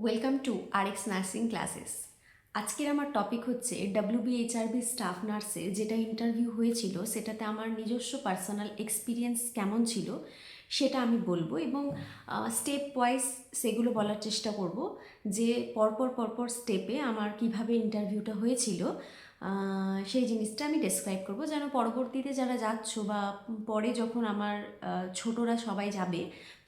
Welcome to RX nursing classes. আজকের আমার topic হচ্ছে ডাব্লিউবিএইচআরবি স্টাফ নার্সের যেটা ইন্টারভিউ হয়েছিল সেটাতে আমার নিজস্ব পার্সোনাল এক্সপিরিয়েন্স কেমন ছিল সেটা আমি বলবো এবং স্টেপ ওয়াইজ সেগুলো বলার চেষ্টা করব যে পরপর স্টেপে আমার কিভাবে ইন্টারভিউটা হয়েছিল সেই জিনিসটা আমি ডেসক্রাইব করব, যেন পরবর্তীতে যারা যাচ্ছ বা পরে যখন আমার ছোটরা সবাই যাবে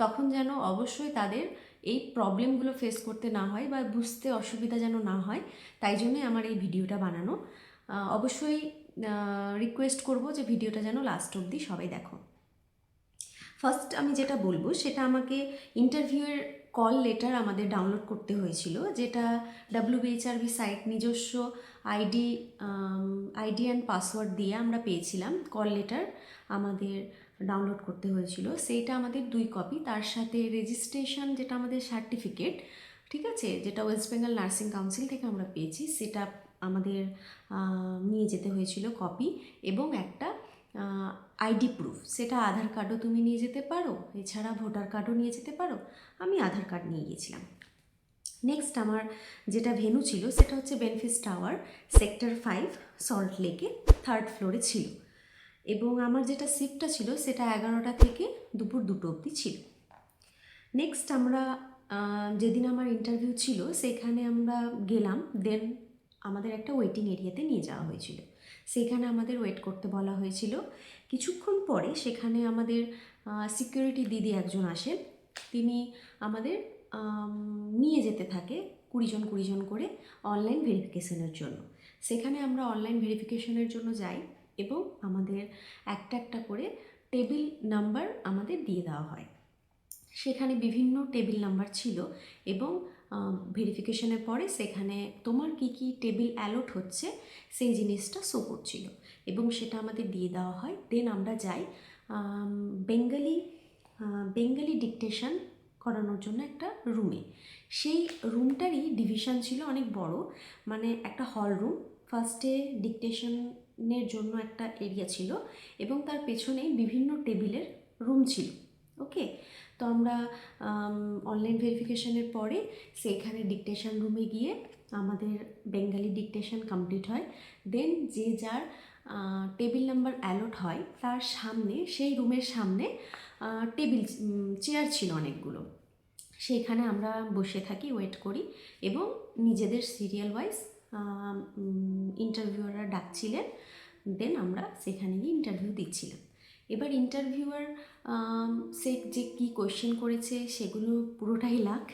তখন যেন অবশ্যই তাদের এই প্রবলেমগুলো ফেস করতে না হয় বা বুঝতে অসুবিধা যেন না হয়। তাই জন্যই আমার এই ভিডিওটা বানানো। অবশ্যই রিকোয়েস্ট করব যে ভিডিওটা যেন লাস্ট অবধি সবাই দেখো। ফার্স্ট আমি যেটা বলবো সেটা আমাকে ইন্টারভিউয়ের কল লেটার আমাদের ডাউনলোড করতে হয়েছিল, যেটা ডাব্লিউবিএইচআরবি সাইট নিজস্ব আইডি অ্যান্ড পাসওয়ার্ড দিয়ে আমরা পেয়েছিলাম। কল লেটার আমাদের ডাউনলোড করতে হয়েছিল, সেইটা আমাদের 2 কপি, তার সাথে রেজিস্ট্রেশন যেটা আমাদের সার্টিফিকেট, ঠিক আছে, যেটা ওয়েস্ট বেঙ্গল নার্সিং কাউন্সিল থেকে আমরা পেয়েছি, সেটা আমাদের নিয়ে যেতে হয়েছিল কপি, এবং একটা আইডি প্রুফ, সেটা আধার কার্ডও তুমি নিয়ে যেতে পারো, এছাড়া ভোটার কার্ডও নিয়ে যেতে পারো। আমি আধার কার্ড নিয়ে গেছিলাম। নেক্সট আমার যেটা ভেন্যু ছিল সেটা হচ্ছে বেনফিস টাওয়ার, সেক্টর 5, সল্ট লেকে, 3rd ফ্লোরে ছিল, এবং আমার যেটা শিফটটা ছিল সেটা 11টা থেকে দুপুর 2টো অবধি ছিল। নেক্সট আমরা যেদিন আমার ইন্টারভিউ ছিল সেখানে আমরা গেলাম, দেন আমাদের একটা ওয়েটিং এরিয়াতে নিয়ে যাওয়া হয়েছিল, সেখানে আমাদের ওয়েট করতে বলা হয়েছিল। কিছুক্ষণ পরে সেখানে আমাদের সিকিউরিটি দিদি একজন আসেন, তিনি আমাদের নিয়ে যেতে থাকে 20 জন করে অনলাইন ভেরিফিকেশনের জন্য। সেখানে আমরা অনলাইন ভেরিফিকেশনের জন্য যাই এবং আমাদের একটা করে টেবিল নাম্বার আমাদের দিয়ে দেওয়া হয়। সেখানে বিভিন্ন টেবিল নাম্বার ছিল এবং ভেরিফিকেশনের পরে সেখানে তোমার কি টেবিল অ্যালট হচ্ছে সেই জিনিসটা শো করছিল এবং সেটা আমাদের দিয়ে দেওয়া হয়। দেন আমরা যাই বেঙ্গলি ডিকটেশন করানোর জন্য একটা রুমে। সেই রুমটারই ডিভিশন ছিল অনেক বড়, মানে একটা হল রুম। ফার্স্টে ডিকটেশনের জন্য একটা এরিয়া ছিল এবং তার পেছনেই বিভিন্ন টেবিলের রুম ছিল। ওকে, তো আমরা অনলাইন ভেরিফিকেশনের পরে সেইখানে ডিকটেশন রুমে গিয়ে আমাদের বেঙ্গলি ডিকটেশন কমপ্লিট হয়। দেন যে যার টেবিল নাম্বার অ্যালট হয় তার সামনে, সেই রুমের সামনে চেয়ার ছিল অনেকগুলো, সেইখানে আমরা বসে থাকি, ওয়েট করি এবং নিজেদের সিরিয়াল ওয়াইজ ইন্টারভিউয়াররা ডাকছিলেন। দেন আমরা সেখানে গিয়ে ইন্টারভিউ দিচ্ছিলাম। এবার ইন্টারভিউয়ার সে যে কী কোয়েশ্চেন করেছে সেগুলো পুরোটাই লাখ।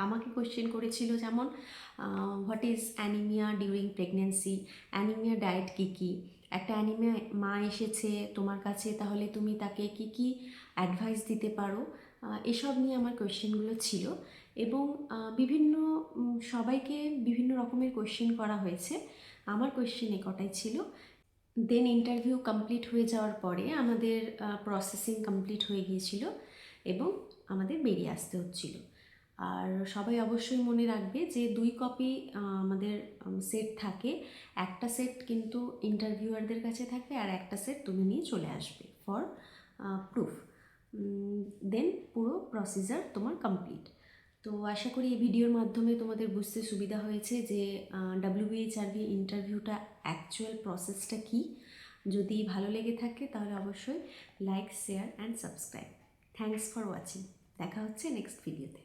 আমাকে কোয়েশ্চেন করেছিল যেমন what is anaemia during pregnancy, anaemia diet কী, একটা অ্যানিমিয়া মা এসেছে তোমার কাছে, তাহলে তুমি তাকে কি অ্যাডভাইস দিতে পারো, এসব নিয়ে আমার কোয়েশ্চেনগুলো ছিল। এবং বিভিন্ন সবাইকে বিভিন্ন রকমের কোয়েশ্চেন করা হয়েছে, আমার কোয়েশ্চেন কটাই ছিল। দেন ইন্টারভিউ কমপ্লিট হয়ে যাওয়ার পরে আমাদের প্রসেসিং কমপ্লিট হয়ে গিয়েছিল এবং আমাদের বেরিয়ে আসতে হচ্ছিল। আর সবাই অবশ্যই মনে রাখবে যে 2 কপি আমাদের সেট থাকে, একটা সেট কিন্তু ইন্টারভিউয়ারদের কাছে থাকবে আর একটা সেট তুমি নিয়ে চলে আসবে ফর প্রুফ। দেন পুরো প্রসিজার তোমার কমপ্লিট। তো আশা করি এই ভিডিওর মাধ্যমে তোমাদের বুঝতে সুবিধা হয়েছে যে ডাব্লিউবিএইচআরবি ইন্টারভিউটা অ্যাকচুয়াল প্রসেসটা কী। যদি ভালো লেগে থাকে তাহলে অবশ্যই like, share and subscribe. Thanks for watching. দেখা হচ্ছে নেক্সট ভিডিওতে।